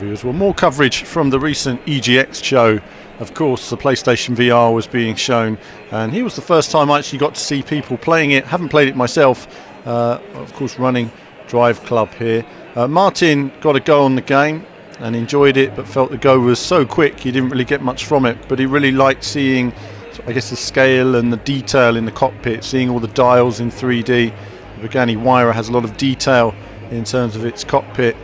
viewers. Well, more coverage from the recent EGX show. Of course, the PlayStation VR was being shown, and here was the first time I actually got to see people playing it. Haven't played it myself, of course running Driveclub here. Martin got a go on the game and enjoyed it, but felt the go was so quick he didn't really get much from it. But he really liked seeing, I guess, the scale and the detail in the cockpit, seeing all the dials in 3D. The Pagani Huayra has a lot of detail in terms of its cockpit,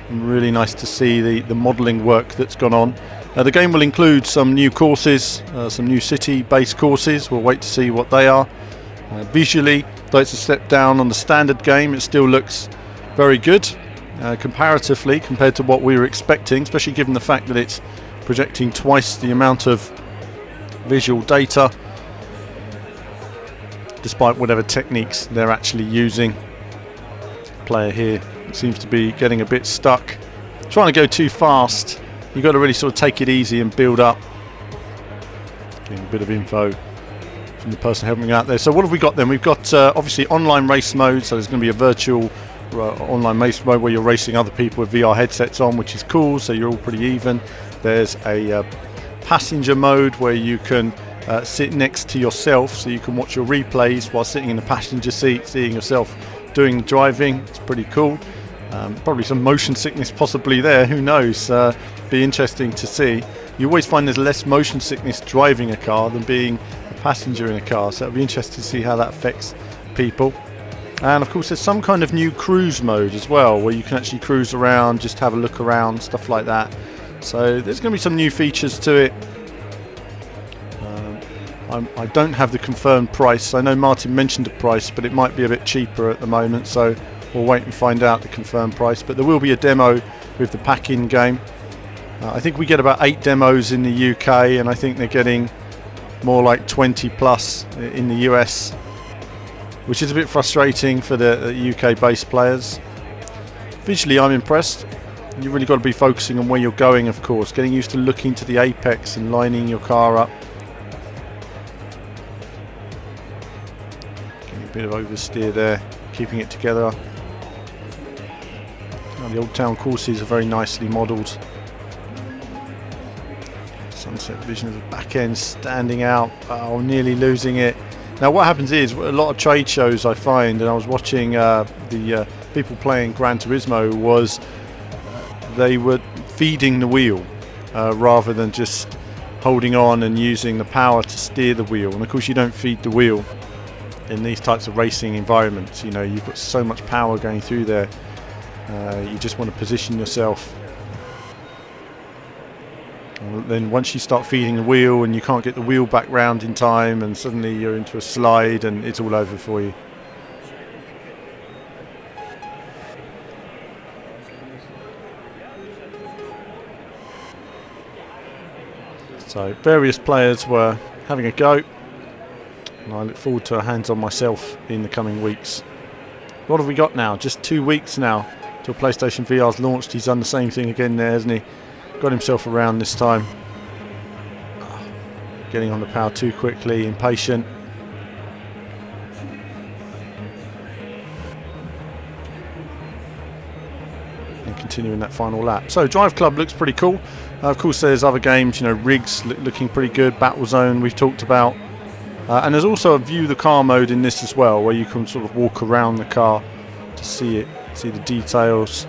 and really nice to see the modelling work that's gone on. The game will include some new courses, some new city-based courses. We'll wait to see what they are. Visually, though it's a step down on the standard game, it still looks very good comparatively compared to what we were expecting, especially given the fact that it's projecting twice the amount of visual data, despite whatever techniques they're actually using. Player here seems to be getting a bit stuck, trying to go too fast. You've got to really sort of take it easy and build up. Getting a bit of info from the person helping out there. So what have we got then? We've got obviously online race mode, so there's going to be a virtual online race mode where you're racing other people with VR headsets on, which is cool, so you're all pretty even. There's a passenger mode where you can sit next to yourself, so you can watch your replays while sitting in the passenger seat, seeing yourself doing the driving. It's pretty cool. Probably some motion sickness possibly there, who knows. Be interesting to see. You always find there's less motion sickness driving a car than being a passenger in a car, so it'll be interesting to see how that affects people. And of course there's some kind of new cruise mode as well, where you can actually cruise around, just have a look around, stuff like that. So there's going to be some new features to it. I don't have the confirmed price. I know Martin mentioned a price, but it might be a bit cheaper at the moment, so we'll wait and find out the confirmed price. But there will be a demo with the pack-in game. I think we get about 8 demos in the UK, and I think they're getting more like 20 plus in the US, which is a bit frustrating for the UK-based players. Visually, I'm impressed. You've really got to be focusing on where you're going, of course, getting used to looking to the apex and lining your car up. Getting a bit of oversteer there, keeping it together. Now, the Old Town courses are very nicely modelled. Sunset vision of the back end standing out. Oh, nearly losing it. Now what happens is, a lot of trade shows I find, and I was watching the people playing Gran Turismo, was they were feeding the wheel rather than just holding on and using the power to steer the wheel. And of course you don't feed the wheel in these types of racing environments. You know, you've got so much power going through there. You just want to position yourself. And then once you start feeding the wheel and you can't get the wheel back round in time, and suddenly you're into a slide and it's all over for you. So various players were having a go, and I look forward to a hands-on myself in the coming weeks. What have we got now? Just 2 weeks now till PlayStation VR's launched. He's done the same thing again there, hasn't he? Got himself around this time. Getting on the power too quickly, impatient. And continuing that final lap. So Driveclub looks pretty cool. Of course there's other games, you know, rigs looking pretty good. Battlezone we've talked about. And there's also a view the car mode in this as well, where you can sort of walk around the car to see it, see the details.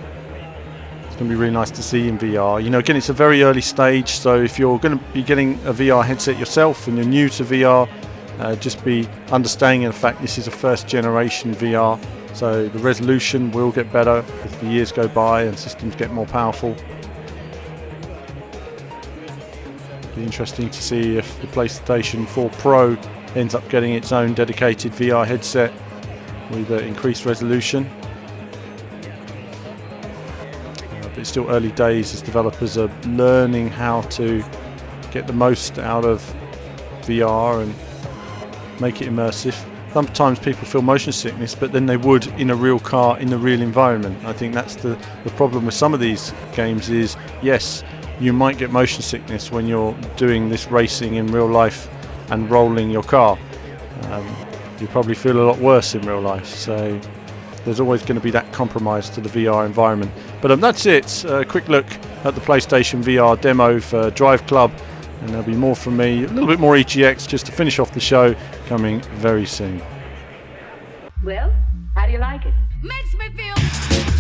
It's going to be really nice to see in VR. You know, again, it's a very early stage, so if you're going to be getting a VR headset yourself and you're new to VR, just be understanding the fact this is a first generation VR, so the resolution will get better as the years go by and systems get more powerful. Be interesting to see if the PlayStation 4 Pro ends up getting its own dedicated VR headset with increased resolution. But it's still early days as developers are learning how to get the most out of VR and make it immersive. Sometimes people feel motion sickness, but then they would in a real car in the real environment. I think that's the problem with some of these games is, yes, you might get motion sickness when you're doing this racing in real life and rolling your car. You probably feel a lot worse in real life, so there's always going to be that compromise to the VR environment. But that's it. A quick look at the PlayStation VR demo for Driveclub, and there'll be more from me, a little bit more EGX just to finish off the show, coming very soon. Well, how do you like it? Makes me feel